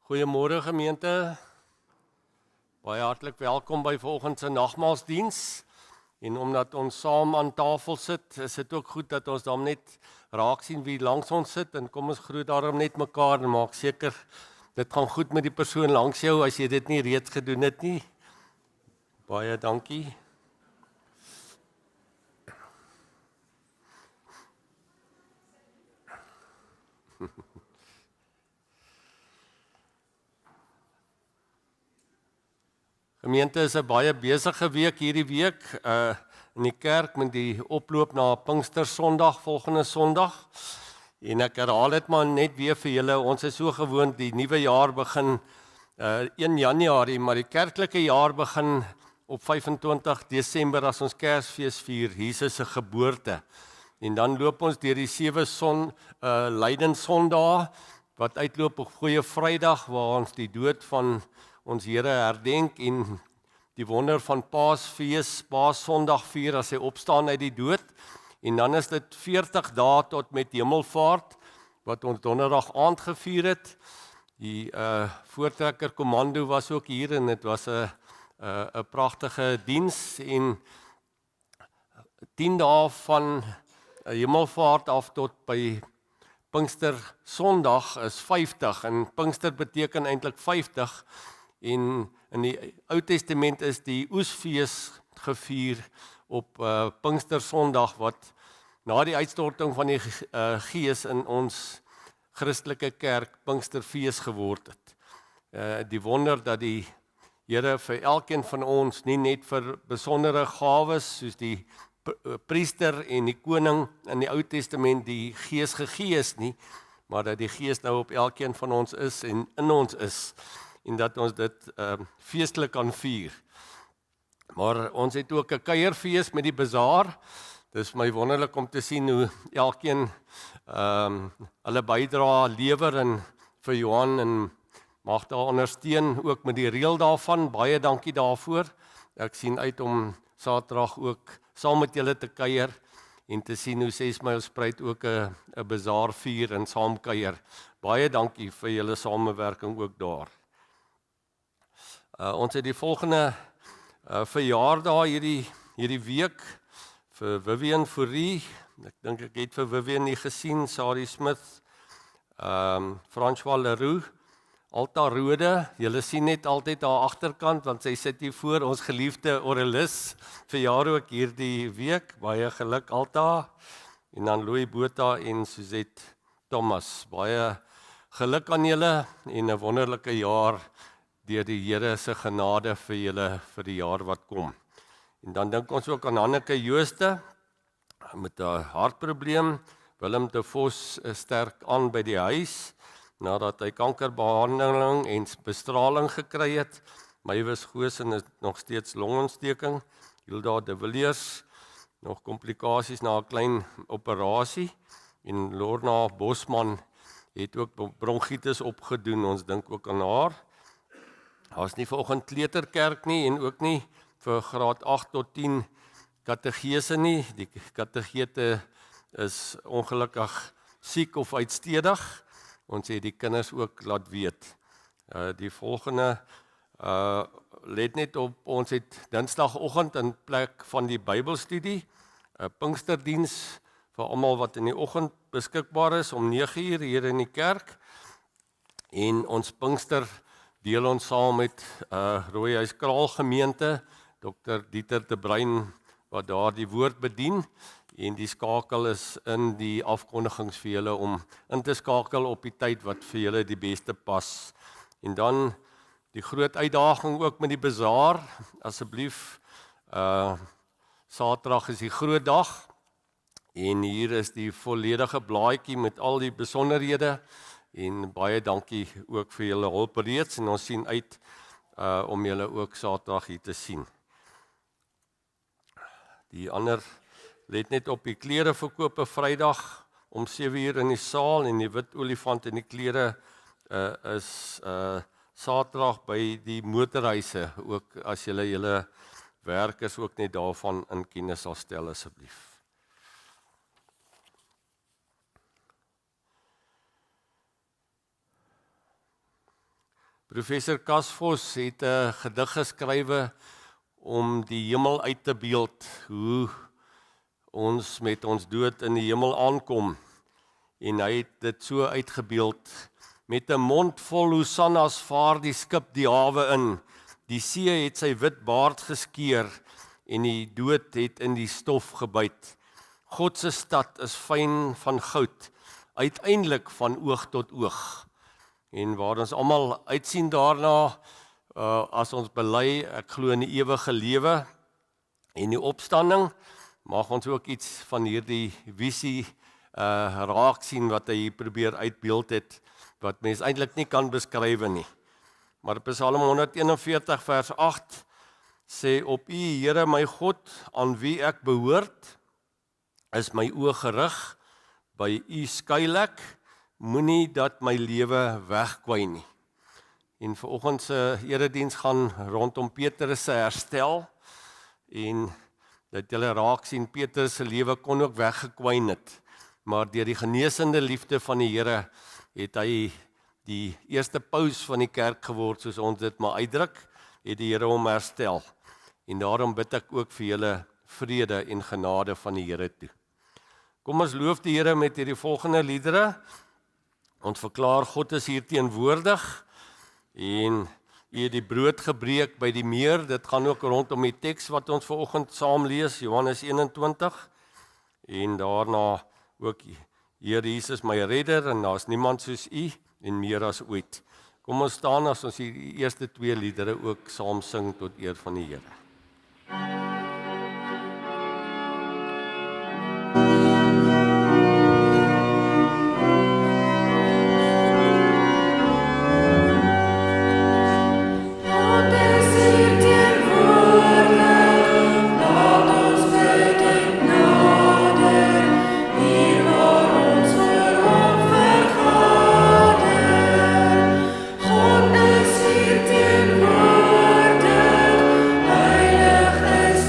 Goeiemôre gemeente, baie hartlik welkom by vanoggend se nagmaalsdiens. En omdat ons saam aan tafel sit, is dit ook goed dat ons dan net raak sien wie langs ons sit en kom ons groet daarom net mekaar en maak seker dit gaan goed met die persoon langs jou as jy dit nie reeds gedoen het nie. Baie dankie. Gemeente is 'n baie besige week hierdie week in die kerk met die oploop na Pinkstersondag volgende Sondag. En ek herhaal dit maar net weer vir julle, ons is so gewoond die nuwe jaar begin 1 Januarie, maar die kerklike jaar begin op 25 Desember as ons Kersfees vier, Jesus se geboorte. En dan loop ons deur die 7 Lydenssondae wat uitloop op Goeie Vrydag waar ons die dood van ons Here herdenk en die wonder van Paasfees, Paassondag vier as hy opstaan uit die dood. En dan is dit 40 dae tot met Hemelvaart wat ons donderdag aand gevier het. Die voortrekker kommando was ook hier en dit was 'n pragtige diens en 10 dae van Hemelvaart af tot by Pinkster Sondag is 50 en Pinkster beteken eintlik 50 en in die Ou Testament is die Oesfees gevier op Pinkster Sondag wat na die uitstorting van die Gees in ons Christelike kerk Pinksterfees geword het. Die wonder dat die Here vir elkeen van ons nie net vir besondere gawes soos die priester en die koning in die Ou Testament die Gees gegee is nie, maar dat die Gees nou op elkeen van ons is en in ons is en dat ons dit feestelik kan vier. Maar ons het ook 'n kuierfees met die bazaar. Dis my wonderlik om te sien hoe elkeen hulle bydrae lewer en vir Johan en mag daar ondersteun ook met die reël daarvan. Baie dankie daarvoor. Ek sien uit om Saterdag ook saam met julle te kuier en te sien hoe 6 Myl Spruit ook 'n bazaar vier en saam kuier. Baie dankie vir julle samewerking ook daar. Ons het die volgende verjaardag hierdie week vir Vivian Fourie. Ek dink ek het vir Vivian nie gesien, Sadie Smith, François Leroux, Alta Rode. Julle sien net altyd haar agterkant want sy sit hier voor ons geliefde Aurelis verjaar ook hierdie week. Baie geluk Alta. En dan Louis Botha en Suzette Thomas. Baie geluk aan julle en 'n wonderlike jaar deur die Here se genade vir julle vir die jaar wat kom. En dan dink ons ook aan Hanneke Jooste met 'n hartprobleem. Willem de Vos sterk aan by die huis nadat hy kankerbehandeling en bestraling gekry het. Mywes Goosen is nog steeds longontsteking. Hilda de Villiers nog komplikasies na 'n klein operasie en Lorna Bosman het ook bronkietis opgedoen. Ons dink ook aan haar. Daar's nie vanoggend kleuterkerk nie en ook nie vir graad 8 tot 10 kategese nie. Die kategete is ongelukkig siek of uitstedig. Ons het die kinders ook laat weet. Die volgende let net op, ons het Dinsdagoggend in plek van die Bybelstudie, 'n Pinksterdiens vir almal wat in die oggend beskikbaar is om 9:00 hier in die kerk. En ons Pinkster deel ons saam met Rooihuis Kraal gemeente, Dr. Dieter de Bruin wat daar die woord bedien en die skakel is in die afkondigings vir julle om in te skakel op die tyd wat vir julle die beste pas. En dan die groot uitdaging ook met die bazaar, asseblief Saterdag is die groot dag en hier is die volledige blaadjie met al die besonderhede. En baie dankie ook vir julle hulp reeds en ons sien uit om julle ook Saterdag hier te sien. Die ander let net op die klereverkope Vrydag om 7:00 in die saal en die wit olifant en die klere is Saterdag by die motorhuise ook as julle werkers ook net daarvan in kennis sal stel asseblief. Professor Kasvos het 'n gedig geskrywe om die hemel uit te beeld, hoe ons met ons dood in die hemel aankom. En hy het dit so uitgebeeld, met 'n mond vol hosannas vaar die skip die hawe in, die see het sy wit baard geskeer, en die dood het in die stof gebyt. God se stad is fyn van goud, uiteindelik van oog tot oog. En waar ons almal uitsien daarna, as ons bely, ek glo in die ewige lewe en die opstanding, mag ons ook iets van hierdie visie raak sien wat hy probeer uitbeeld het, wat mens eintlik nie kan beskryf nie. Maar Psalm 141 vers 8 sê, op U, Here my God, aan wie ek behoort, is my oë gerig, by U skuil ek, moenie dat my lewe wegkwyn nie. En vanoggend se erediens gaan rondom Petrus se herstel, en dat julle raak sien, Petrus se lewe kon ook weggekwyn het, maar deur die genesende liefde van die Here het hy die eerste paus van die kerk geword, soos ons dit maar uitdruk, het die Here hom herstel. En daarom bid ek ook vir julle vrede en genade van die Here toe. Kom ons loof die Here met hierdie volgende liedere. Ons verklaar God is hier teenwoordig, en U het die brood gebreek by die meer. Dit gaan ook rondom die teks wat ons vanoggend saam lees, Johannes 21, en daarna ook Here Jesus my redder, en daar's niemand soos U, en meer as ooit. Kom ons staan as ons die eerste twee liedere ook saam sing tot eer van die Here. Heilig is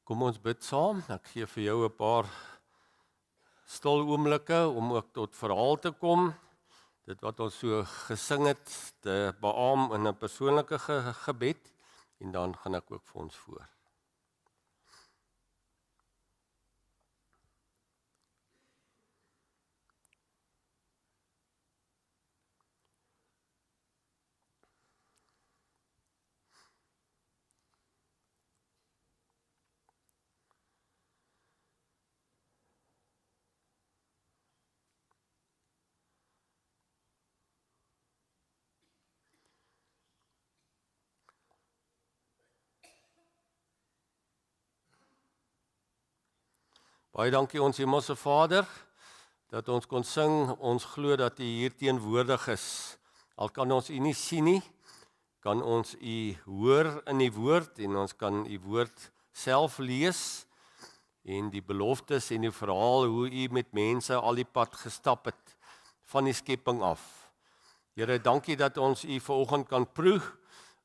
Kom ons bid saam. Ek gee vir jou 'n paar stil oomblikke om ook tot verhaal te kom. Dit wat ons so gesing het, te beamoen in 'n persoonlike gebed en dan gaan ek ook vir ons voor. Baie dankie ons Hemelse Vader, dat ons kon sing, ons glo dat U hier teenwoordig is. Al kan ons U nie sien nie, kan ons U hoor in die woord en ons kan U woord self lees en die beloftes en die verhaal hoe U met mense al die pad gestap het van die skepping af. Here, dankie dat ons U vanoggend kan proe,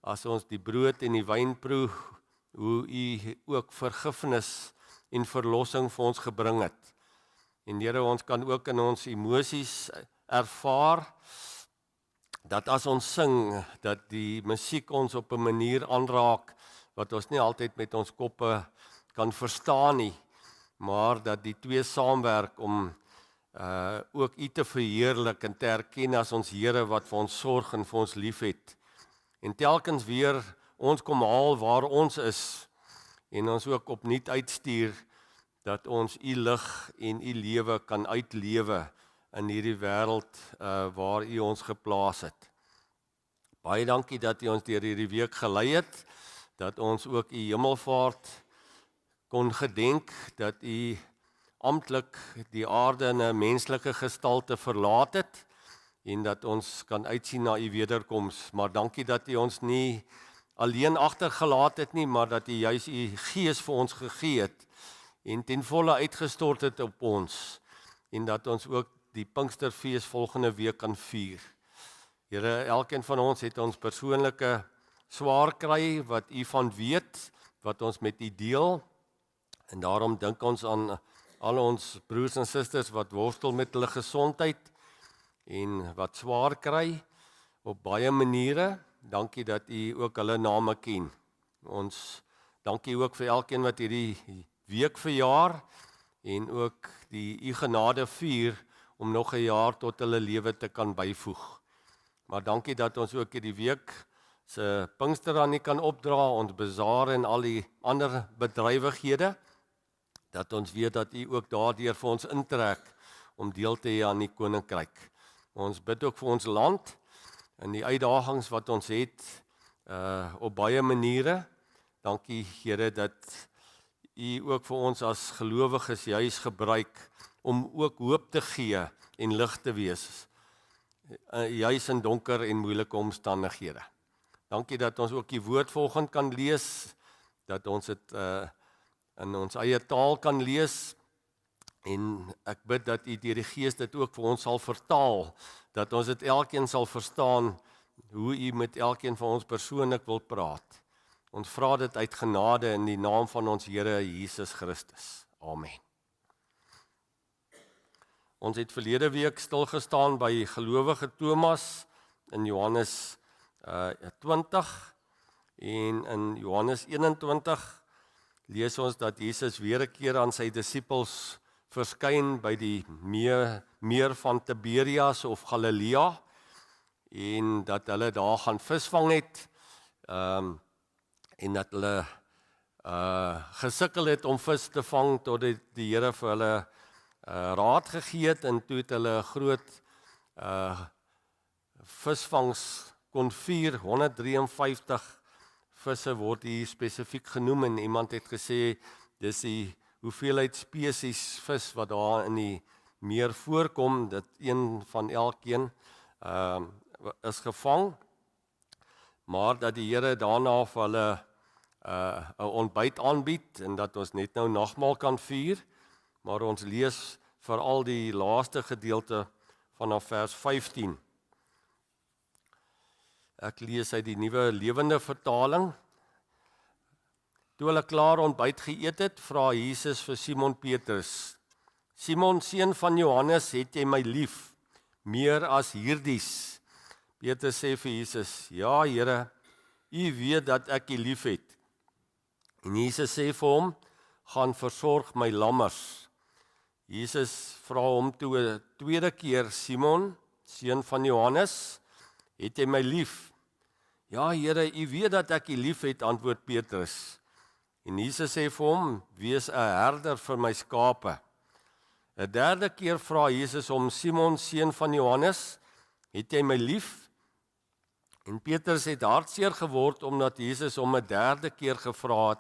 as ons die brood en die wyn proe, hoe U ook vergifnis en verlossing vir ons gebring het. En Here, ons kan ook in ons emosies ervaar, dat as ons sing, dat die musiek ons op 'n manier aanraak, wat ons nie altyd met ons koppe kan verstaan nie, maar dat die twee saamwerk om ook U te verheerlik en te erken as ons Here wat vir ons sorg en vir ons liefhet. En telkens weer ons kom haal waar ons is, en ons ook opnuut uitstuur, dat ons U lig en U lewe kan uitlewe in hierdie wêreld waar U ons geplaas het. Baie dankie dat U ons deur hierdie week gelei het, dat ons ook U hemelvaart kon gedenk, dat U amptelik die aarde in 'n menslike gestalte verlaat het, en dat ons kan uitsien na U wederkoms. Maar dankie dat U ons nie alleen agtergelaat het nie, maar dat U juis U Gees vir ons gegee het en ten volle uitgestort het op ons, en dat ons ook die Pinksterfees volgende week kan vier. Here, elkeen van ons het ons persoonlike swaar kry, wat U van weet, wat ons met U deel, en daarom dink ons aan al ons broers en susters wat worstel met hulle gesondheid, en wat swaar kry, op baie maniere. Dankie dat U ook hulle name ken. Ons dankie ook vir elkeen wat hierdie week verjaar, en ook die U genade vier, om nog 'n jaar tot hulle lewe te kan byvoeg. Maar dankie dat ons ook hierdie week se Pinkster aan U kan opdra, ons bazaar en al die ander bedrywighede, dat ons weet dat U ook daardeur vir ons intrek, om deel te hê aan die koninkryk. Ons bid ook vir ons land, en die uitdagings wat ons het, op baie maniere. Dankie Here dat U ook vir ons as gelowiges juis gebruik, om ook hoop te gee en lig te wees, juis in donker en moeilike omstandighede. Dankie dat ons ook die woord vanoggend kan lees, dat ons dit in ons eie taal kan lees, en ek bid dat U deur die Gees dit ook vir ons sal vertaal, dat ons dit elkeen sal verstaan, hoe U met elkeen van ons persoonlik wil praat. Ons vra dit uit genade in die naam van ons Here Jesus Christus. Amen. Ons het verlede week stilgestaan by gelowige Thomas in Johannes 20, en in Johannes 21 lees ons dat Jesus weer 'n keer aan sy disippels verskyn by die meer van Tiberias of Galilea, en dat hulle daar gaan visvang het, en dat hulle gesukkel het om vis te vang, tot die Here vir hulle raad gegee het, en toe het hulle 'n groot visvangs kon vier, 153 visse word hier spesifiek genoem, en iemand het gesê, dis die hoeveelheid spesies vis wat daar in die meer voorkom, dat een van elkeen is gevang, maar dat die Here daarna vir hulle 'n ontbyt aanbied, en dat ons net nou nagmaal kan vier, maar ons lees veral die laaste gedeelte vanaf vers 15. Ek lees uit die Nuwe Lewende Vertaling. Toe hulle klaar ontbyt geëet het, vra Jesus vir Simon Petrus: Simon, seun van Johannes, het jy my lief, meer as hierdies? Petrus sê vir Jesus: Ja, Here, U weet dat ek U lief het. En Jesus sê vir hom: Gaan versorg my lammers. Jesus vra hom toe 'n tweede keer: Simon, seun van Johannes, het jy my lief? Ja, Here, U weet dat ek U lief het, antwoord Petrus. En Jesus sê vir hom: Wees 'n herder vir my skape. 'n derde keer vra Jesus hom: Simon, seun van Johannes, het jy my lief? En Petrus het hartseer geword omdat Jesus hom 'n derde keer gevra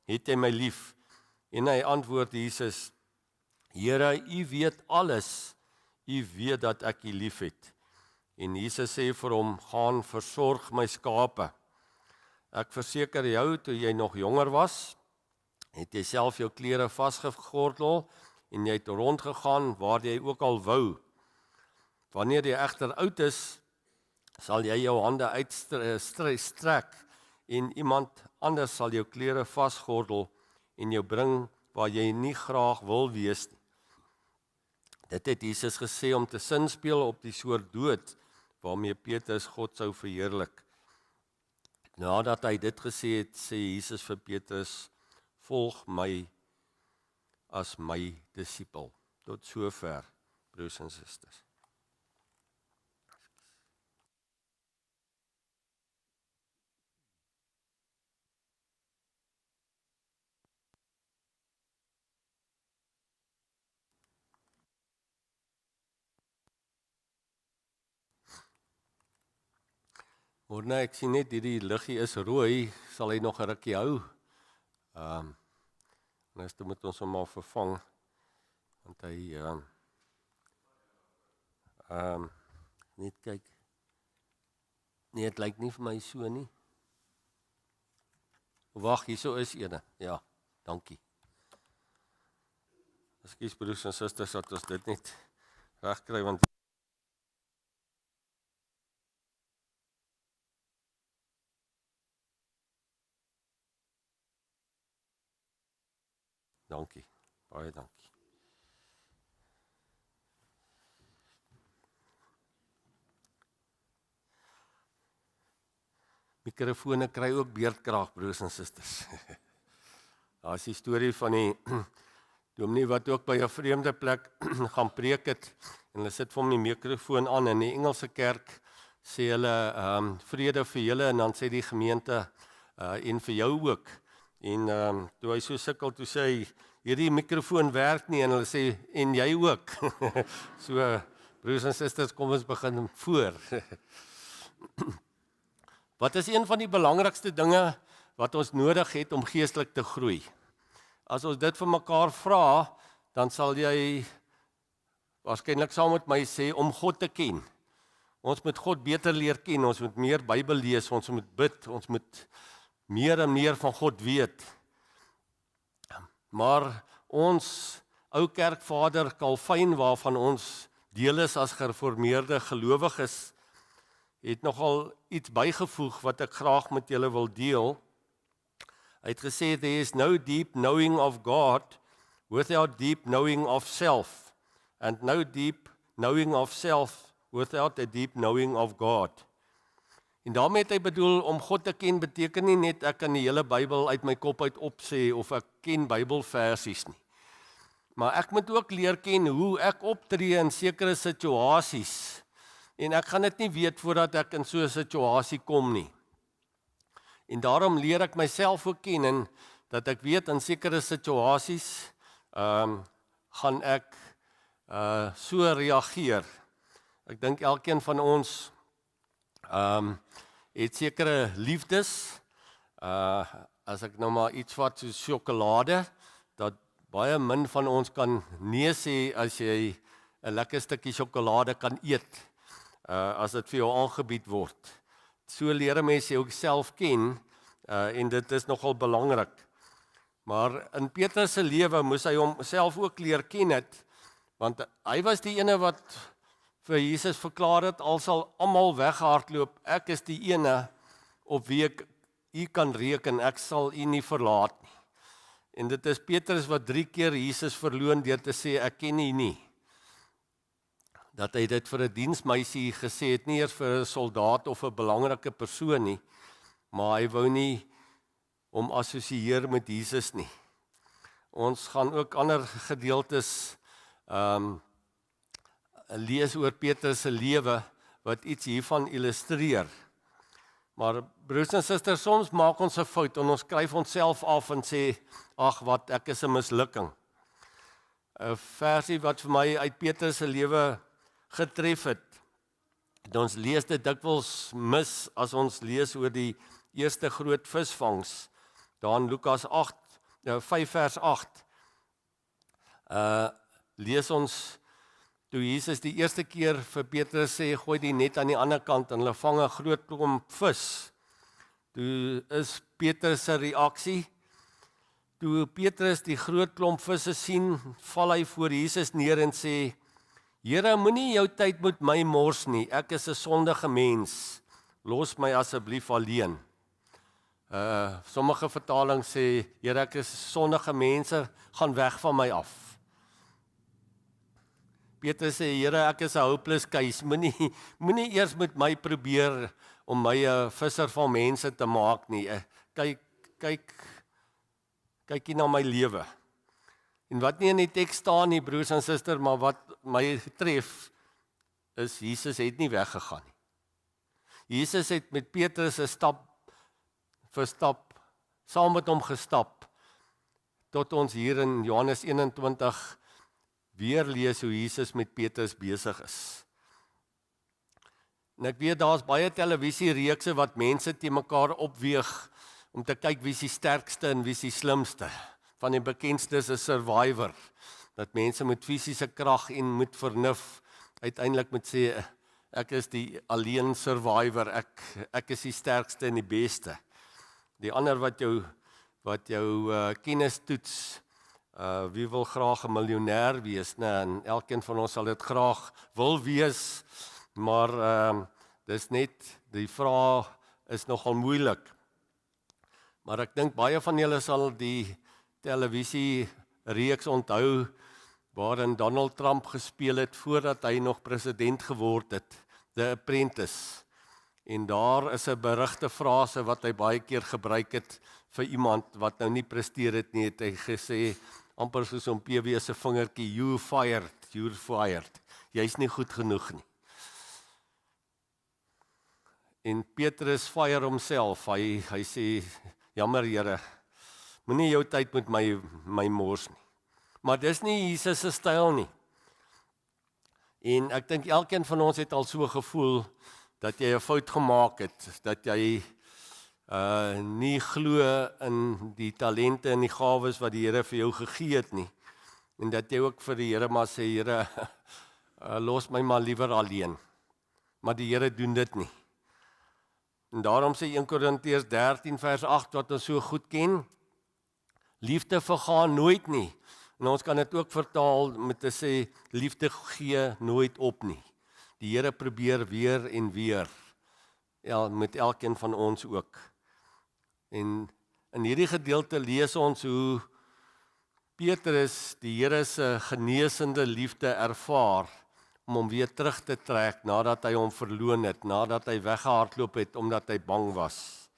het jy my lief? En hy antwoord Jesus: Here, U weet alles. U weet dat ek U lief het. En Jesus sê vir hom: Gaan versorg my skape. Ek verseker jou, toe jy nog jonger was, het jy self jou klere vasgegordel en jy het rondgegaan waar jy ook al wou. Wanneer jy egter oud is, sal jy jou hande uitstrek en iemand anders sal jou klere vasgordel en jou bring waar jy nie graag wil wees nie. Dit het Jesus gesê om te sinspeel op die soort dood waarmee Petrus God sou verheerlik. Nadat hy dit gesê het, sê Jesus vir Petrus: Volg my as my disipel. Tot sover, broers en susters. Morne, ek sien net hierdie liggie is rooi, sal hy nog 'n rukkie hou. Nou moet ons hom maar vervang, want hy net kyk. Nee, dit lyk nie vir my so nie. Wag, hierso is ene. Ja, dankie. Ekskuus broers en susters dat ons dit net regkry, want dankie, baie dankie. Mikrofone kry ook beerdkrag, broers en susters. Daar is die storie van die dominee wat ook by 'n vreemde plek gaan preek het, en hulle sit vir hom die mikrofoon aan. In die Engelse kerk sê hulle vrede vir julle, en dan sê die gemeente en vir jou ook. En toe hy so sukkel, toe sê hy: hierdie mikrofoon werk nie, en hulle sê: en jy ook. So, broers en susters, kom ons begin voor. Wat is een van die belangrikste dinge wat ons nodig het om geestelik te groei? As ons dit vir mekaar vra, dan sal jy waarskynlik saam met my sê om God te ken. Ons moet God beter leer ken, ons moet meer Bybel lees, ons moet bid, ons moet meer en meer van God weet. Maar ons ou kerkvader Calvin, waarvan ons deel is as gereformeerde gelowiges, het nogal iets bygevoeg wat ek graag met julle wil deel. Hy het gesê: there is no deep knowing of God without deep knowing of self, and no deep knowing of self without a deep knowing of God. En daarmee het hy bedoel, om God te ken beteken nie net ek kan die hele Bybel uit my kop uit opsê of ek ken Bybelversies nie. Maar ek moet ook leer ken hoe ek optree in sekere situasies. En ek gaan dit nie weet voordat ek in so 'n situasie kom nie. En daarom leer ek myself ook ken, en dat ek weet in sekere situasies gaan ek so reageer. Ek dink elkeen van ons het sekere liefdes. As ek nou maar iets vat soos sjokolade, dat baie min van ons kan nee sê as jy 'n lekker stukkie sjokolade kan eet, as dit vir jou aangebied word. So leer 'n mens jou self ken, en dit is nogal belangrik. Maar in Petrus se lewe moes hy homself ook leer ken het, want hy was die ene wat vir Jesus verklaar het: al sal almal weghardloop, ek is die ene op wie ek u kan reken, ek sal u nie verlaat nie. En dit is Petrus wat 3 keer Jesus verloon deur te sê, ek ken u nie. Dat hy dit vir 'n diensmeisie gesê het, nie eers vir 'n soldaat of 'n belangrike persoon nie, maar hy wou nie hom assosieer met Jesus nie. Ons gaan ook ander gedeeltes lees oor Petrus se lewe wat iets hiervan illustreer. Maar broers en susters, soms maak ons 'n fout en ons skryf onsself af en sê, ag wat, ek is 'n mislukking. 'n Versie wat vir my uit Petrus se lewe getref het. Ons lees dit dikwels mis as ons lees oor die eerste groot visvangs. Daar in Lukas 5 vers 8. Lees ons toe Jesus die eerste keer vir Petrus sê, gooi die net aan die ander kant en hulle vang 'n groot klomp vis. Toe is Petrus se reaksie, toe Petrus die groot klomp visse sien, val hy voor Jesus neer en sê, Here, moenie jou tyd met my mors nie, ek is 'n sondige mens, los my asseblief alleen. Sommige vertalings sê, Here, ek is sondige mense, gaan weg van my af. Petrus sê, Here, ek is 'n hopeless case, moenie eers met my probeer om my 'n visser van mense te maak nie. Kyk hier na my lewe. En wat nie in die teks staan nie, broers en susters, maar wat my tref, is Jesus het nie weggegaan nie. Jesus het met Petrus 'n stap vir stap, saam met hom gestap, tot ons hier in Johannes 21 weer lees hoe Jesus met Petrus besig is. En ek weet daar's baie televisiereekse wat mense te mekaar opweeg om te kyk wie is die sterkste en wie is die slimste. Van die bekendstes is Survivor, dat mense met fisiese krag en met vernuf uiteindelik moet sê, ek is die alleen survivor, ek is die sterkste en die beste. Die ander wat jou kennis toets, wie wil graag 'n miljonair wees, né? En elkeen van ons sal dit graag wil wees, maar dis net, die vraag is nogal moeilik. Maar ek dink baie van julle sal die televisie reeks onthou waarin Donald Trump gespeel het voordat hy nog president geword het, The Apprentice. En daar is 'n berugte frase wat hy baie keer gebruik het vir iemand wat nou nie presteer het nie, het hy gesê, amper soos om PW se vingertjie, you're fired, jy's nie goed genoeg nie. En Petrus fire homself, hy sê, jammer Here, moenie jou tyd met my mors nie. Maar dis nie Jesus se styl nie. En ek dink elkeen van ons het al so gevoel dat jy 'n fout gemaak het, dat jy nie glo in die talente en die gawes wat die Here vir jou gegee het nie. En dat jy ook vir die Here maar sê, Here, los my maar liewer alleen. Maar die Here doen dit nie. En daarom sê 1 Korintiërs 13 vers 8 wat ons so goed ken, liefde vergaan nooit nie. En ons kan dit ook vertaal met te sê, liefde gee nooit op nie. Die Here probeer weer en weer, met elkeen van ons ook. En in hierdie gedeelte lees ons hoe Petrus die Here se genesende liefde ervaar, om hom weer terug te trek nadat hy hom verloon het, nadat hy weggehardloop het omdat hy bang was.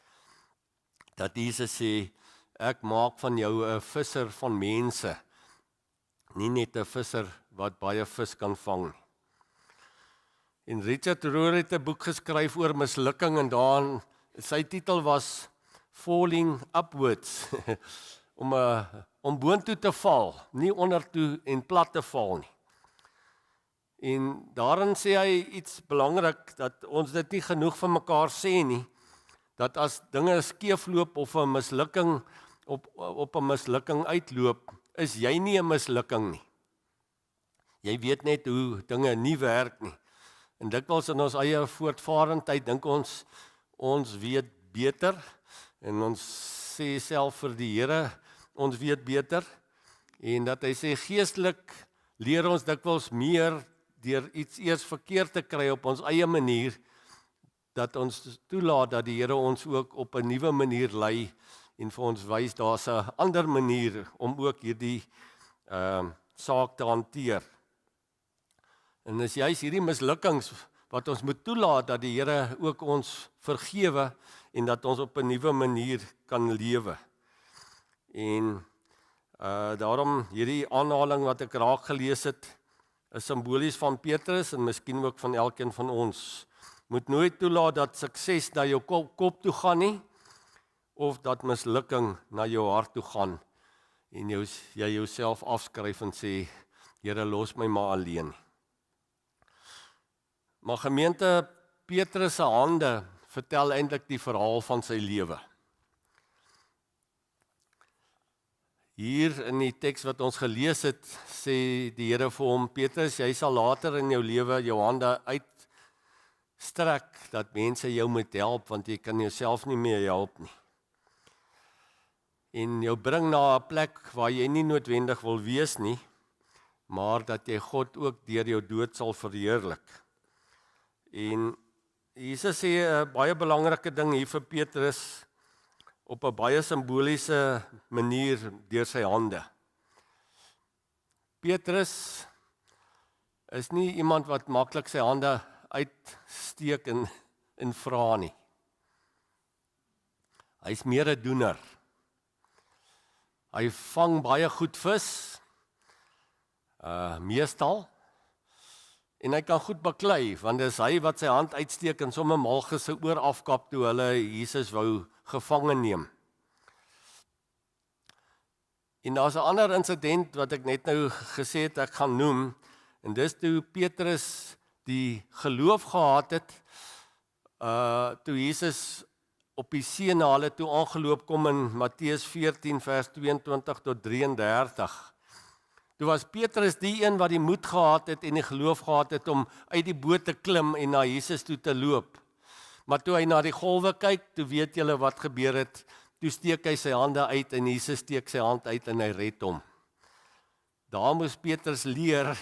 Dat Jesus sê, ek maak van jou 'n visser van mense, nie net 'n visser wat baie vis kan vang nie. En Richard Rohr het 'n boek geskryf oor mislukking en daarin, sy titel was Falling Upwards, om boontoe te val, nie ondertoe en plat te val nie. En daarin sê hy iets belangrik, dat ons dit nie genoeg van mekaar sê nie, dat as dinge skeefloop of 'n mislukking op 'n mislukking uitloop, is jy nie 'n mislukking nie. Jy weet net hoe dinge nie werk nie. En dikwels in ons eie voortvarendheid dink ons weet beter, en ons sê self vir die Here, ons weet beter, en dat hy sê geestelik leer ons dikwels meer deur iets eers verkeerd te kry op ons eie manier, dat ons toelaat dat die Here ons ook op 'n nuwe manier lei en vir ons wys daar's 'n ander manier om ook hierdie saak te hanteer. En dis juist hierdie mislukkings wat ons moet toelaat dat die Here ook ons vergewe en dat ons op 'n nuwe manier kan lewe. En daarom hierdie aanhaling wat ek raak gelees het, is simbolies van Petrus en miskien ook van elkeen van ons. Moet nooit toelaat dat sukses na jou kop toe gaan nie, of dat mislukking na jou hart toe gaan en jy jouself afskryf en sê, Here, los my maar alleen. Maar gemeente, Petrus se hande vertel eintlik die verhaal van sy lewe. Hier in die teks wat ons gelees het, sê die Here vir hom, Petrus, jy sal later in jou lewe jou hande uitstrek, dat mense jou moet help, want jy kan jouself nie meer help nie. En jou bring na 'n plek waar jy nie noodwendig wil wees nie, maar dat jy God ook deur jou dood sal verheerlik. En Jesus sê 'n baie belangrike ding hier vir Petrus, op 'n baie simboliese manier deur sy hande. Petrus is nie iemand wat maklik sy hande uitsteek en vra nie. Hy's meer 'n doener. Hy vang baie goed vis, meestal, en hy kan goed baklei, want dis hy wat sy hand uitsteek en sommer Malchus se oor afkap toe hulle Jesus wou gevange neem. En daar's 'n ander insident wat ek net nou gesê het ek gaan noem, en dis toe Petrus die geloof gehad het, toe Jesus op die see na hulle toe aangeloop kom in Matteus 14 vers 22 tot 33. Toe was Petrus die een wat die moed gehad het en die geloof gehad het om uit die boot te klim en na Jesus toe te loop. Maar toe hy na die golwe kyk, toe weet julle wat gebeur het. Toe steek hy sy hande uit en Jesus steek sy hand uit en hy red hom. Daar moes Petrus leer,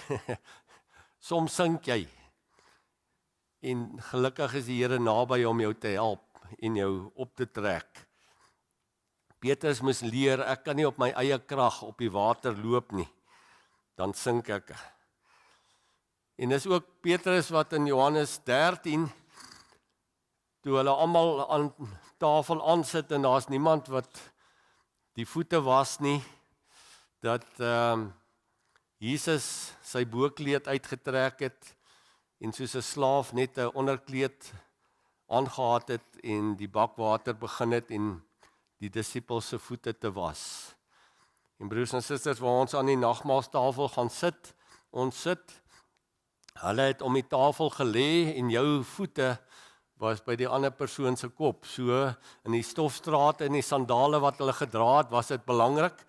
soms sink jy. En gelukkig is die Here naby om jou te help en jou op te trek. Petrus moes leer, ek kan nie op my eie krag op die water loop nie. Dan sink ek. En dis ook Petrus wat in Johannes 13, toe hulle almal aan tafel aansit en daar's niemand wat die voete was nie, dat Jesus sy boekleed uitgetrek het en soos 'n slaaf net 'n onderkleed aangehad het en die bakwater begin het en die disippels se voete te was. En broers en susters, waar ons aan die nagmaalstafel gaan sit, ons sit, hulle het om die tafel gelê en jou voete was by die ander persoon se kop. So in die stofstrate en die sandale wat hulle gedra het, was dit belangrik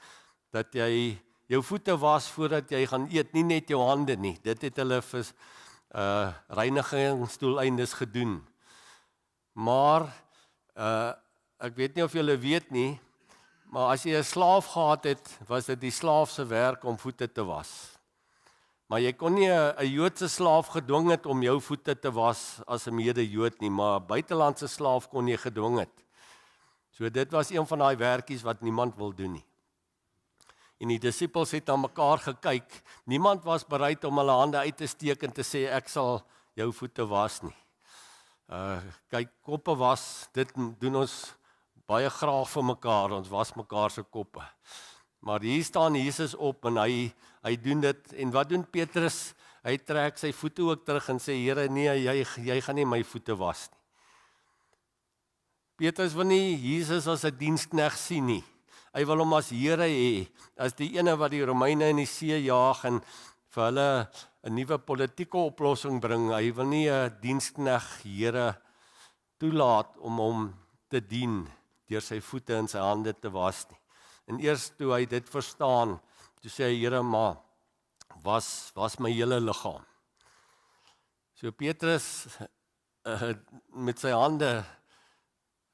dat jy jou voete was voordat jy gaan eet, nie net jou hande nie. Dit het hulle vir reinigingsdoeleindes gedoen. Maar ek weet nie of julle weet nie, maar as jy 'n slaaf gehad het, was dit die slaaf se werk om voete te was. Maar jy kon nie 'n Joodse slaaf gedwing het om jou voete te was as 'n mede-Jood nie, maar 'n buitelandse slaaf kon jy gedwing het. So dit was een van daai werkies wat niemand wil doen nie. En die disippels het na mekaar gekyk. Niemand was bereid om hulle hande uit te steek en te sê ek sal jou voete was nie. Kyk, koppe was, dit doen ons baie graag vir mekaar, ons was mekaar se koppe. Maar hier staan Jesus op en hy doen dit, en wat doen Petrus? Hy trek sy voete ook terug en sê, Here, nee, jy gaan nie my voete was nie. Petrus wil nie Jesus as 'n diensknegt sien nie. Hy wil hom as Here hê, as die ene wat die Romeine in die see jaag en vir hulle 'n nuwe politieke oplossing bring. Hy wil nie 'n diensknegt Here toelaat om hom te dien deur sy voete en sy hande te was nie. En eers toe hy dit verstaan, toe sê hy, Here, maar was my hele liggaam. So Petrus met sy hande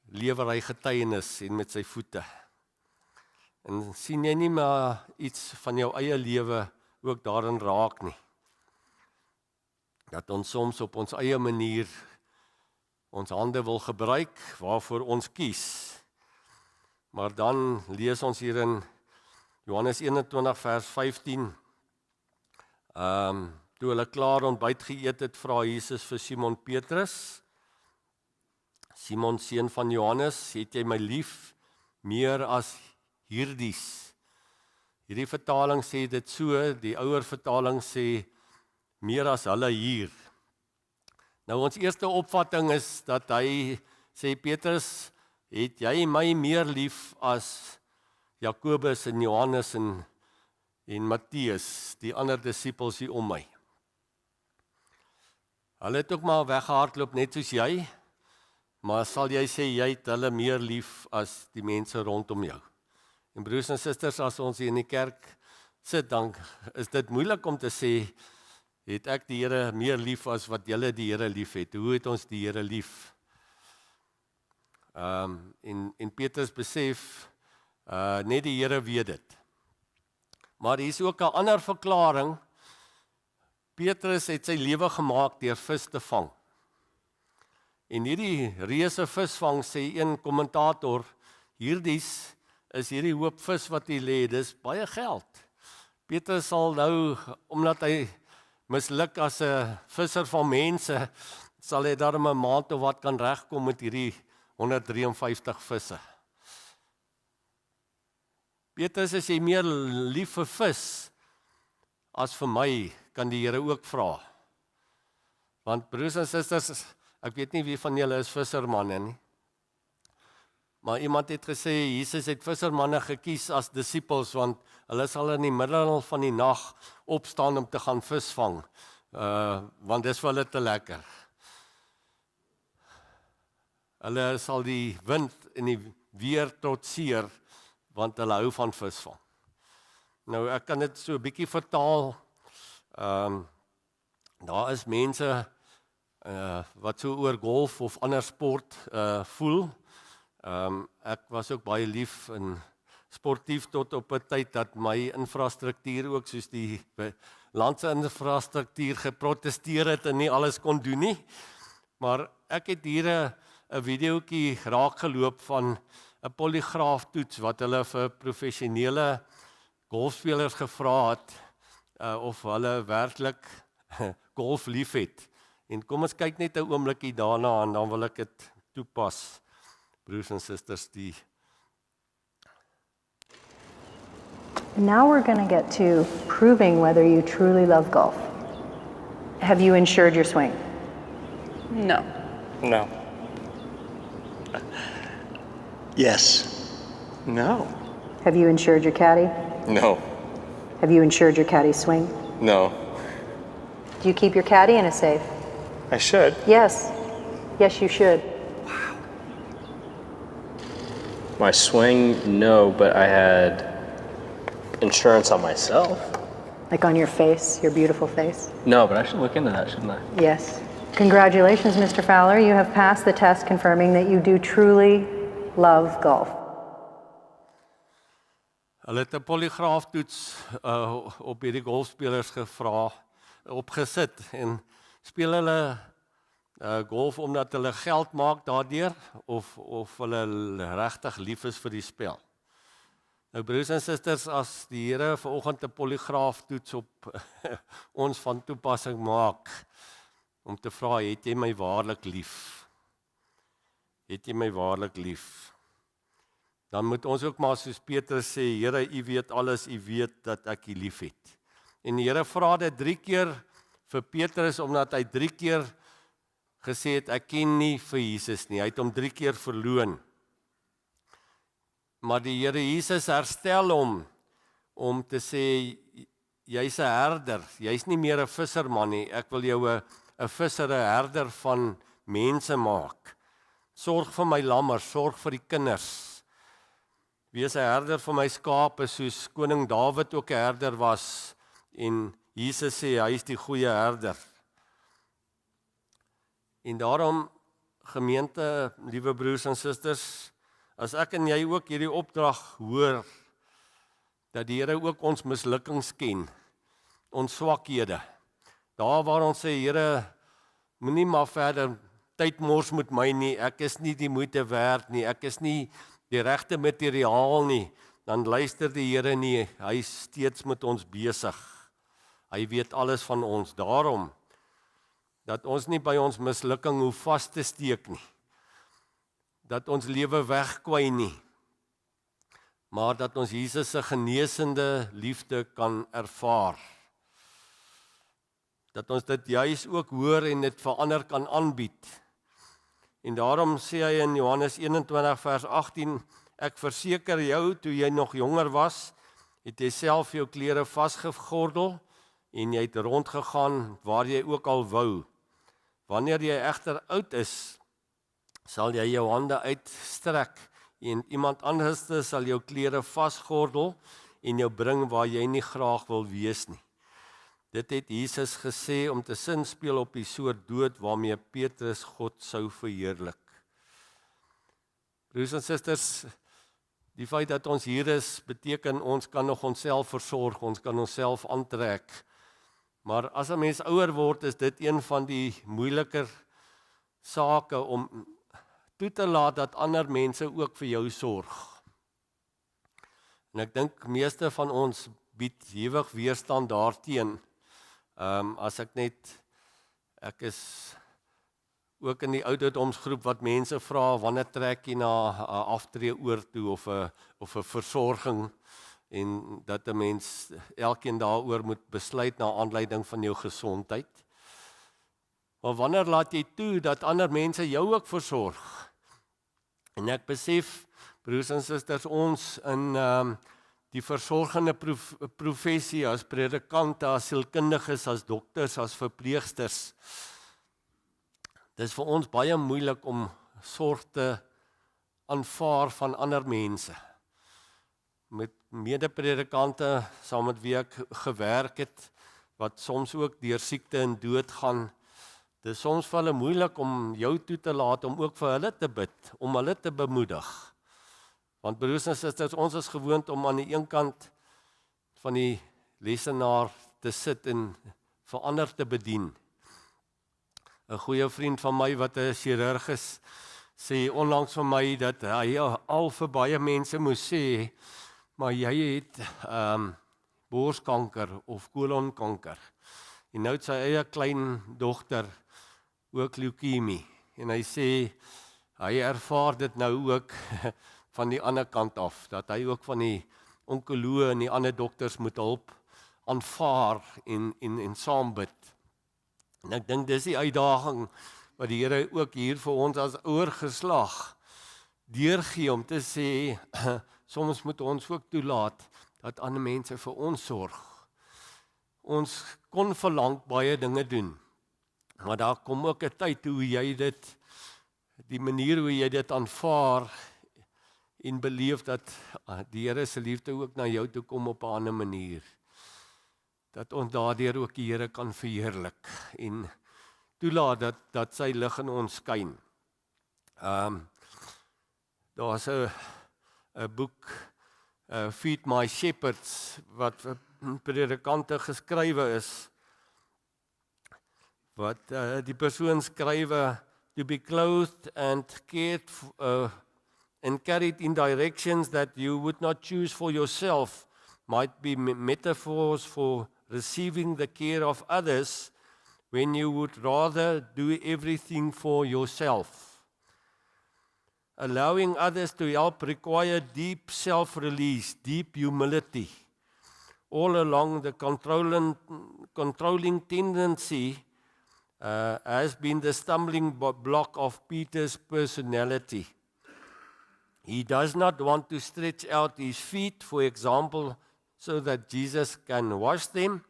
lewer hy getuienis en met sy voete. En sien jy nie maar iets van jou eie lewe ook daarin raak nie? Dat ons soms op ons eie manier ons hande wil gebruik, waarvoor ons kies. Maar dan lees ons hier in Johannes 21 vers 15, toe hulle klaar ontbyt geëet het, vra Jesus vir Simon Petrus, Simon seun van Johannes, het jy my lief meer as hierdies? Hierdie vertaling sê dit so, die ouer vertaling sê meer as hulle hier. Nou ons eerste opvatting is dat hy sê, Petrus, het jy my meer lief as Jakobus en Johannes en Matteus, die ander disippels hier om my? Hulle het ook maar weggehardloop net soos jy, maar sal jy sê jy het hulle meer lief as die mense rondom jou? En broers en susters, as ons hier in die kerk sit, dan is dit moeilik om te sê, het ek die Here meer lief as wat julle die Here lief het? Hoe het ons die Here lief? En Petrus besef, net die Here weet dit. Maar hier is ook 'n ander verklaring. Petrus het sy lewe gemaak deur vis te vang. En hierdie reuse visvang, sê een kommentator, hierdie is hierdie hoop vis wat hy lê, dis baie geld. Petrus sal nou, omdat hy misluk as 'n visser van mense, sal hy daarom 'n maand of wat kan regkom met hierdie 153 visse. Petrus, is jy meer lief vir vis as vir my, kan die Here ook vra. Want broers en susters, ek weet nie wie van julle is vissermanne nie. Maar iemand het gesê, Jesus het vissermanne gekies as disippels, want hulle sal in die middel van die nag opstaan om te gaan visvang, want dis vir hulle te lekker. Hulle sal die wind en die weer trotseer, want hulle hou van visvang. Nou, ek kan dit so 'n bietjie vertaal. Daar is mense wat so oor golf of ander sport voel. Ek was ook baie lief en sportief tot op 'n tyd dat my infrastruktuur ook soos die landse infrastruktuur geprotesteer het en nie alles kon doen nie. Maar ek het hier 'n videoetjie raak geloop van 'n polygraaftoets wat hulle vir professionele golfspelers gevra het of hulle werklik golf lief het. En kom ons kyk net 'n oombliekie daarna en dan wil ek dit toepas. Broers en susters, Now we're going to get to proving whether you truly love golf. Have you insured your swing? No. No. Yes. No. Have you insured your caddy? No. Have you insured your caddy's swing? No. Do you keep your caddy in a safe? I should. Yes. Yes, you should. My swing, no, but I had insurance on myself. Like on your face, your beautiful face? No, but I should look into that, shouldn't I? Yes. Congratulations, Mr. Fowler. You have passed the test confirming that you do truly love golf. Hulle het 'n polygraaftoets op hierdie golfspelers opgesit en speel hulle golf omdat hulle geld maak daardeur of hulle regtig lief is vir die spel. Nou broers en susters, as die Here vanoggend 'n polygraaftoets op ons van toepassing maak om te vra, het jy my waarlik lief? Het jy my waarlik lief? Dan moet ons ook maar soos Petrus sê, Here, U weet alles, U weet dat ek U lief het. En die Here vra dit 3 keer vir Petrus, omdat hy 3 keer gesê het, ek ken nie vir Jesus nie. Hy het hom 3 keer verloon. Maar die Here Jesus herstel hom om te sê, jy's 'n herder, jy's nie meer 'n visserman nie, ek wil jou 'n visser, 'n herder van mense maak. Sorg vir my lammers, sorg vir die kinders. Wees 'n herder vir my skape, soos koning Dawid ook 'n herder was, en Jesus sê, hy is die goeie herder. En daarom, gemeente, liewe broers en susters, as ek en jy ook hierdie opdrag hoor, dat die Here ook ons mislukkings ken, ons swakhede, daar waar ons sê, Here, moenie maar verder tyd mors met my nie, ek is nie die moeite werd nie, ek is nie die regte materiaal nie, dan luister die Here nie, hy is steeds met ons besig. Hy weet alles van ons, daarom dat ons nie by ons mislukking hoef vas te steek nie, dat ons lewe wegkwai nie, maar dat ons Jesus se genesende liefde kan ervaar. Dat ons dit juis ook hoor en dit vir ander kan aanbied. En daarom sê hy in Johannes 21 vers 18, ek verseker jou, toe jy nog jonger was, het jy self jou klere vasgegordel en jy het rondgegaan waar jy ook al wou. Wanneer jy egter oud is, sal jy jou hande uitstrek en iemand anders sal jou klere vasgordel en jou bring waar jy nie graag wil wees nie. Dit het Jesus gesê om te sinspeel op die soort dood waarmee Petrus God sou verheerlik. Broers en susters, die feit dat ons hier is, beteken ons kan nog onsself versorg, ons kan onsself aantrek. Maar as 'n mens ouer word, is dit een van die moeiliker sake om toe te laat dat ander mense ook vir jou sorg. En ek dink meeste van ons bied ewig weerstand daarteen. As ek is ook in die ouderdomsgroep wat mense vra, wanneer trek jy na 'n aftreeoor toe of 'n versorging, en dat 'n mens elkeen daaroor moet besluit na aanleiding van jou gesondheid. Maar wanneer laat jy toe dat ander mense jou ook versorg? En ek besef, broers en susters, ons in die versorgende professie as predikante, as sielkundiges, as dokters, as verpleegsters. Dis vir ons baie moeilik om sorg te aanvaar van ander mense. Met mede-predikante saam met wie ek gewerk het, wat soms ook deur siekte en dood gaan. Dit is soms vir hulle moeilik om jou toe te laat om ook vir hulle te bid, om hulle te bemoedig. Want broers en susters, ons is gewoond om aan die een kant van die lesenaar te sit en vir ander te bedien. 'n Goeie vriend van my wat 'n chirurg is, sê onlangs vir my dat hy al vir baie mense moes sê, maar jy het borskanker of kolonkanker. En nou het sy eie klein dogter ook leukemie. En hy sê, hy ervaar dit nou ook van die ander kant af, dat hy ook van die onkoloë en die ander dokters moet hulp aanvaar en saam bid. En ek dink dis die uitdaging wat die Here ook hier vir ons as ouer geslag deurgee om te sê, soms moet ons ook toelaat dat ander mense vir ons sorg. Ons kon verlang baie dinge doen, maar daar kom ook 'n tyd hoe jy dit, die manier hoe jy dit aanvaar en beleef dat die Here se liefde ook na jou toe kom op 'n ander manier. Dat ons daardeur ook die Here kan verheerlik en toelaat dat sy lig in ons skyn. Daar's 'n boek, Feed My Shepherds, wat vir predikante geskrywe is, wat die persoon skrywe, to be clothed and cared and carried in directions that you would not choose for yourself, might be metaphors for receiving the care of others when you would rather do everything for yourself. Allowing others to help require deep self-release, deep humility. All along, the controlling tendency has been the stumbling block of Peter's personality. He does not want to stretch out his feet, for example, so that Jesus can wash them,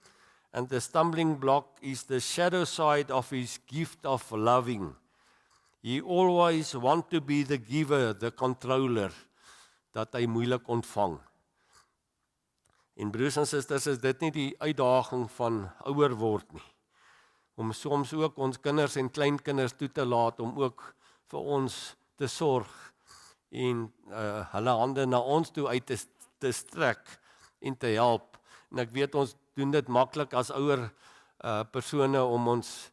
and the stumbling block is the shadow side of his gift of loving. He always wants to be the giver, the controller, dat hy moeilik ontvang. En broers en susters, is dit nie die uitdaging van ouer word nie, om soms ook ons kinders en kleinkinders toe te laat om ook vir ons te sorg en hulle hande na ons toe uit te strek en te help. En ek weet ons doen dit maklik as ouer persone om ons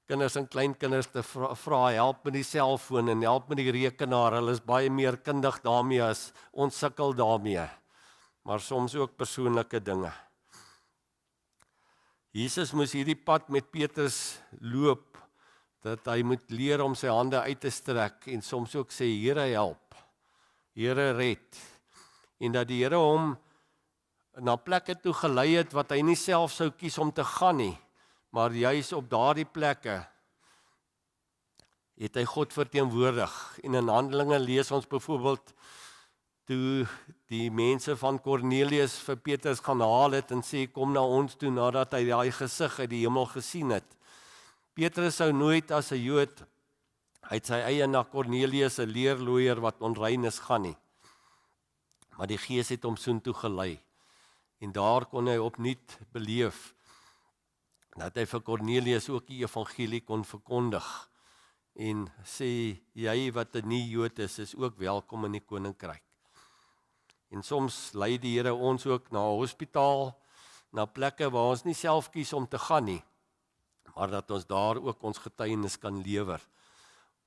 kinders en kleinkinders te vra, help met die selfoon en help met die rekenaar. Hulle is baie meer kundig daarmee as ons sukkel daarmee. Maar soms ook persoonlike dinge. Jesus moes hierdie pad met Petrus loop, dat hy moet leer om sy hande uit te strek en soms ook sê, Here help, Here red. En dat die Here hom na plekke toe gelei het wat hy nie self sou kies om te gaan nie, maar juis op daardie plekke het hy God verteenwoordig. En in Handelinge lees ons byvoorbeeld toe die mense van Cornelius vir Petrus gaan haal het en sê, kom na ons toe nadat hy daai gesig uit die hemel gesien het. Petrus sou nooit as 'n Jood uit sy eie na Cornelius, 'n leerloier wat onrein is, gaan nie. Maar die Gees het hom soontoe gelei. En daar kon hy opnuut beleef dat hy vir Cornelius ook die evangelie kon verkondig. En sê, jy wat 'n nie-Jood is ook welkom in die koninkryk. En soms lei die Here ons ook na 'n hospitaal, na plekke waar ons nie self kies om te gaan nie, maar dat ons daar ook ons getuienis kan lewer.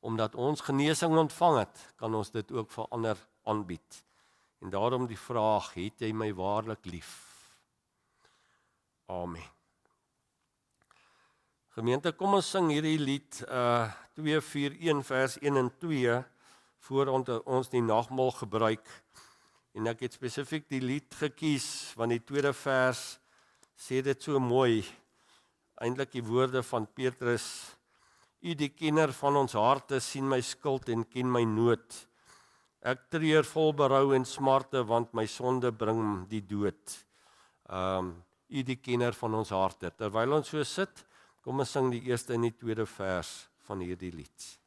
Omdat ons genesing ontvang het, kan ons dit ook vir ander aanbied. En daarom die vraag, het jy my waarlik lief? Amen. Gemeente, kom ons sing hierdie lied 241 vers 1 en 2 voor ons die nagmaal gebruik. En ek het spesifiek die lied gekies, want die tweede vers sê dit so mooi, eintlik die woorde van Petrus, U die kenner van ons harte, sien my skuld en ken my nood. Ek treur vol berou en smarte, want my sonde bring die dood. U die kenner van ons harte. Terwyl ons so sit, kom ons sing die eerste en die tweede vers van hierdie lied.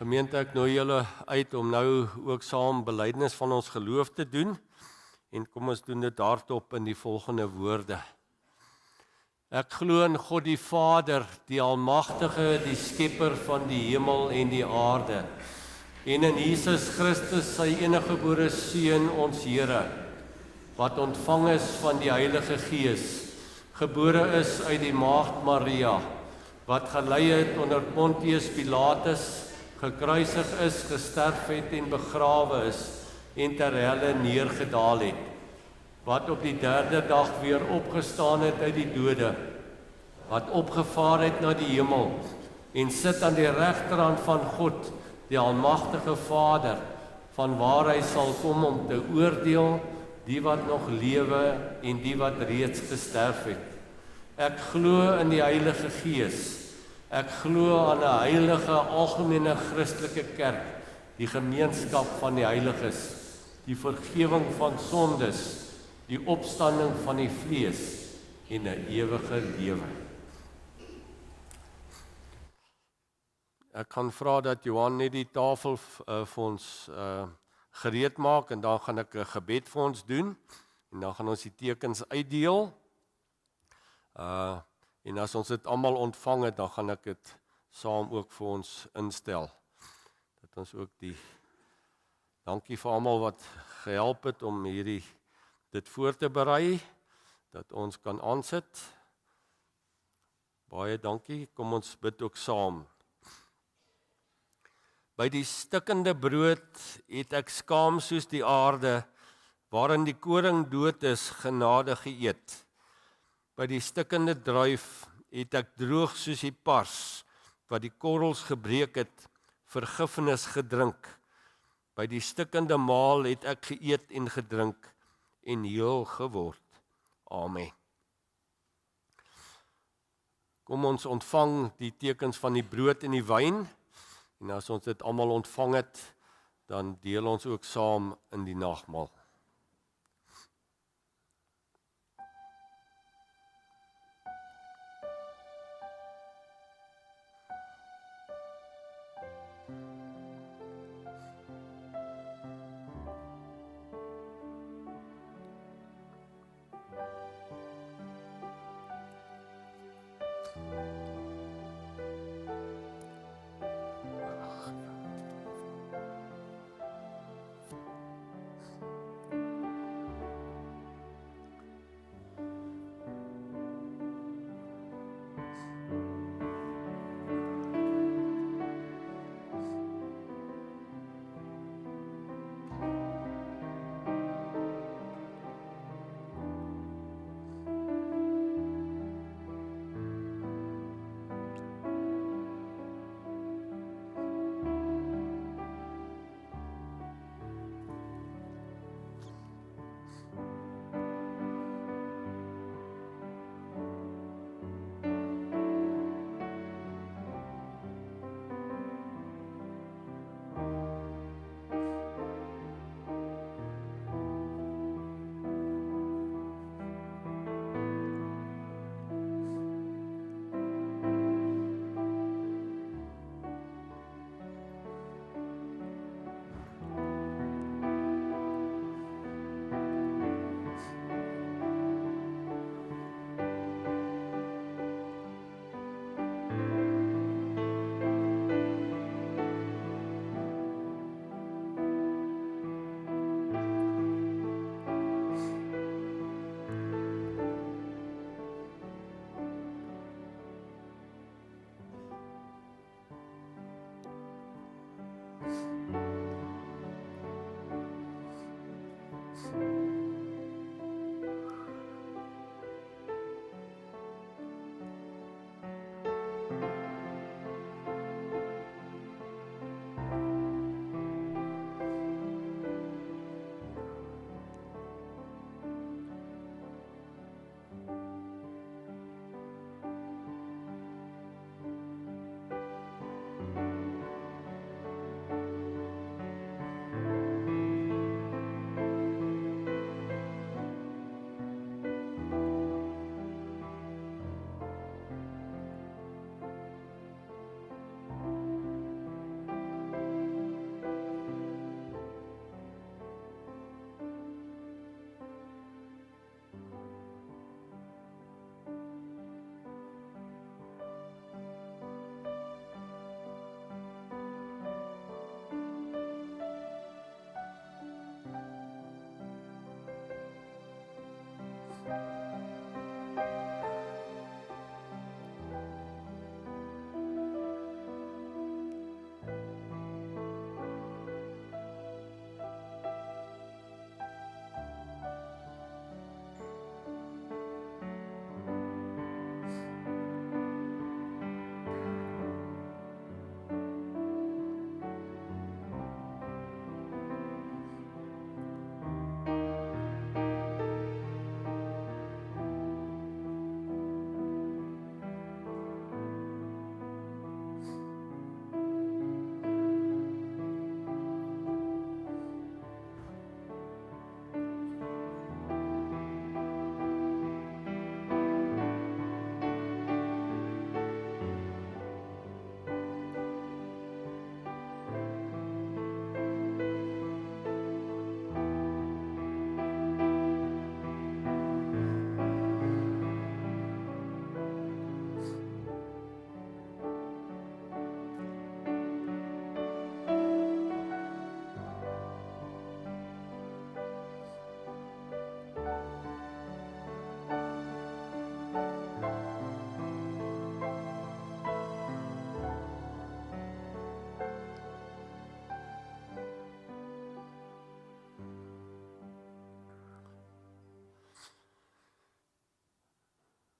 Gemeente, ek nooi julle uit om nou ook saam belydenis van ons geloof te doen. En kom ons doen dit hardop in die volgende woorde. Ek glo in God die Vader, die Almagtige, die Skepper van die hemel en die aarde. En in Jesus Christus, sy eniggebore Seun, ons Here, wat ontvang is van die Heilige Gees, gebore is uit die Maagd Maria, wat gelei het onder Pontius Pilatus, gekruisig is, gesterf het en begrawe is, en ter helle neergedaal het, wat op die derde dag weer opgestaan het uit die dode, wat opgevaar het na die hemel, en sit aan die regterhand van God, die Almagtige Vader, van waar hy sal kom om te oordeel, die wat nog lewe en die wat reeds gesterf het. Ek glo in die Heilige Gees. Ek glo aan 'n heilige algemene Christelike kerk, die gemeenskap van die heiliges, die vergifnis van sondes, die opstanding van die vlees en 'n ewige lewe. Ek gaan vra dat Johan net die tafel vir ons gereed maak en dan gaan ek 'n gebed vir ons doen en dan gaan ons die tekens uitdeel. En as ons dit almal ontvang het, dan gaan ek dit saam ook vir ons instel. Dat ons ook dankie vir almal wat gehelp het om dit voor te berei, dat ons kan aansit. Baie dankie, kom ons bid ook saam. By die stikkende brood het ek skaam soos die aarde, waarin die koring dood is, genade geëet. By die stikkende druif het ek droog soos die pars, wat die korrels gebreek het, vergifnis gedrink. By die stikkende maal het ek geëet en gedrink en heel geword. Amen. Kom ons ontvang die tekens van die brood en die wyn, en as ons dit almal ontvang het, dan deel ons ook saam in die nagmaal.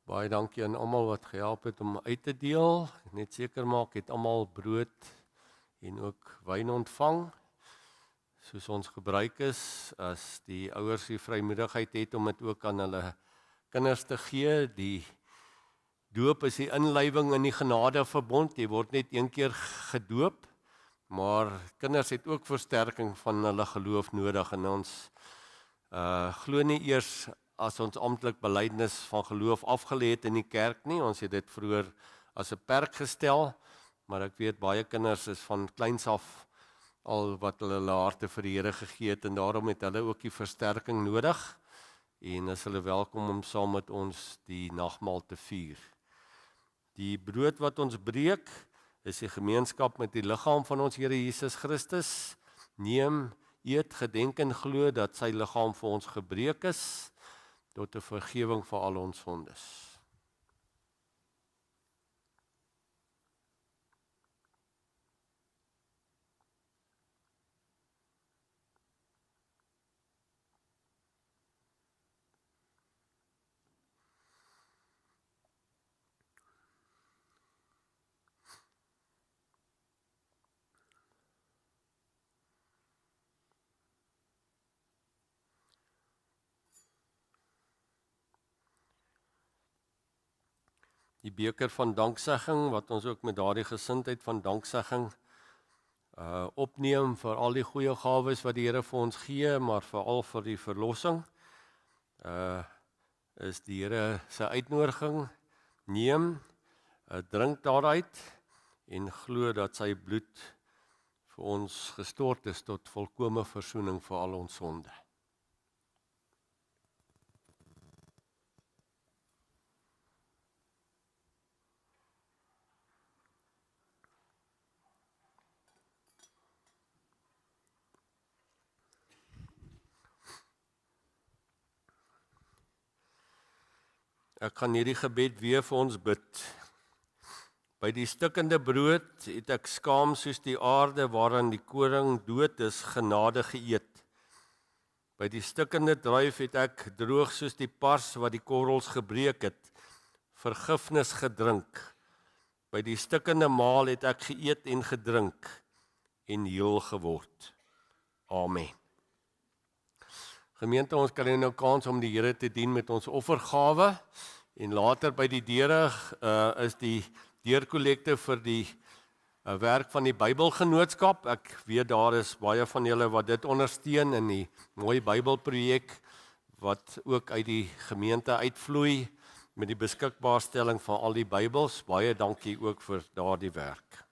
Baie dankie aan almal wat gehelp het om uit te deel. Net seker maak het almal brood en ook wyn ontvang. Soos ons gebruik is, as die ouers die vrymoedigheid het om dit ook aan hulle kinders te gee. Die doop is die inlywing in die genadeverbond. Jy word net een keer gedoop, maar kinders het ook versterking van hulle geloof nodig en ons glo nie eers as ons amptelik belydenis van geloof afgelê het in die kerk nie. Ons het dit vroeër as 'n perk gestel, maar ek weet baie kinders is van kleins af al wat hulle harte vir die Here gegee het en daarom het hulle ook die versterking nodig en is hulle welkom om saam met ons die nagmaal te vier. Die brood wat ons breek is die gemeenskap met die liggaam van ons Here Jesus Christus. Neem, eet, gedenk en glo dat sy liggaam vir ons gebreek is tot 'n vergifnis vir al ons sondes. Die beker van danksegging wat ons ook met daardie gesindheid van danksegging opneem vir al die goeie gawes wat die Here vir ons gee, maar veral vir die verlossing. Is die Here se uitnodiging, neem, drink daaruit en glo dat sy bloed vir ons gestort is tot volkome versoening vir al ons sonde. Ek gaan hierdie gebed weer vir ons bid. By die stikkende brood het ek skaam soos die aarde waarin die koring dood is, genade geëet. By die stikkende druif het ek droog soos die pars wat die korrels gebreek het, vergifnis gedrink. By die stikkende maal het ek geëet en gedrink en heel geword. Amen. Gemeente, ons kan nou kans om die Here te dien met ons offergawe en later by die deure is die deurkollekte vir die werk van die Bybelgenootskap. Ek weet daar is baie van julle wat dit ondersteun in die mooi Bybelprojek wat ook uit die gemeente uitvloei met die beskikbaarstelling van al die Bybels. Baie dankie ook vir daardie werk.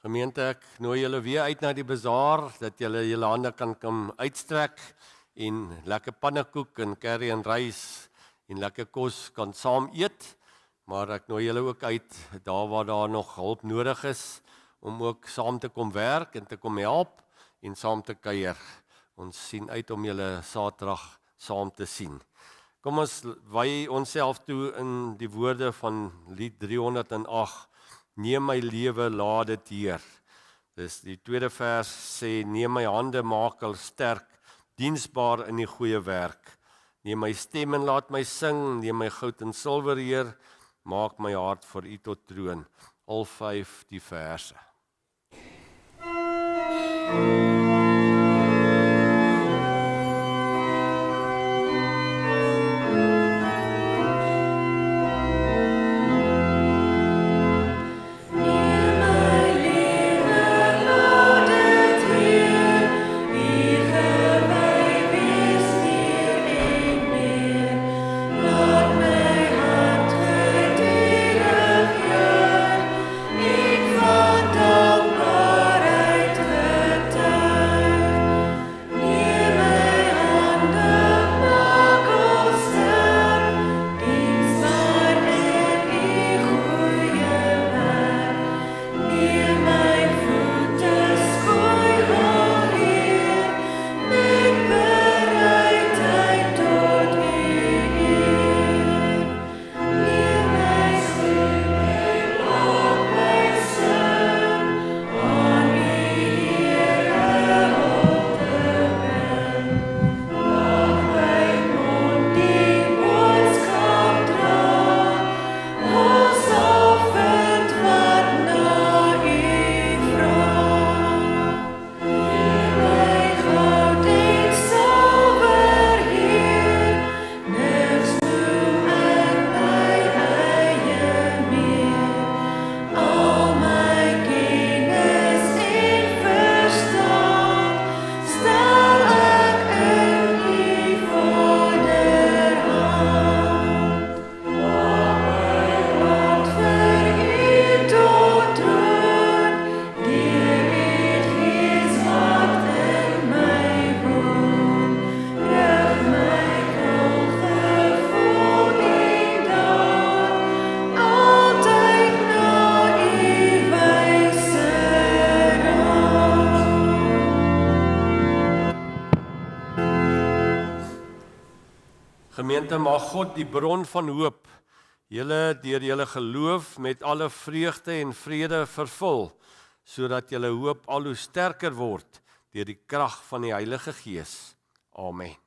Gemeente, ek nooi julle weer uit na die bazaar, dat julle julle hande kan kom uitstrek en lekker pannekoek en curry en rys en lekker kos kan saam eet, maar ek nooi julle ook uit daar waar daar nog hulp nodig is, om ook saam te kom werk en te kom help en saam te kuier. Ons sien uit om julle Saterdag saam te sien. Kom ons wy onsself toe in die woorde van lied 308, neem my lewe, laat dit Heer. Dus die tweede vers sê, neem my hande, maak al sterk, diensbaar in die goeie werk. Neem my stem en laat my sing, neem my goud en silwer Heer, maak my hart vir U tot troon. Al 5 die verse. Gemeente, mag God die bron van hoop julle deur julle geloof met alle vreugde en vrede vervul, sodat julle hoop al hoe sterker word deur die krag van die Heilige Gees. Amen.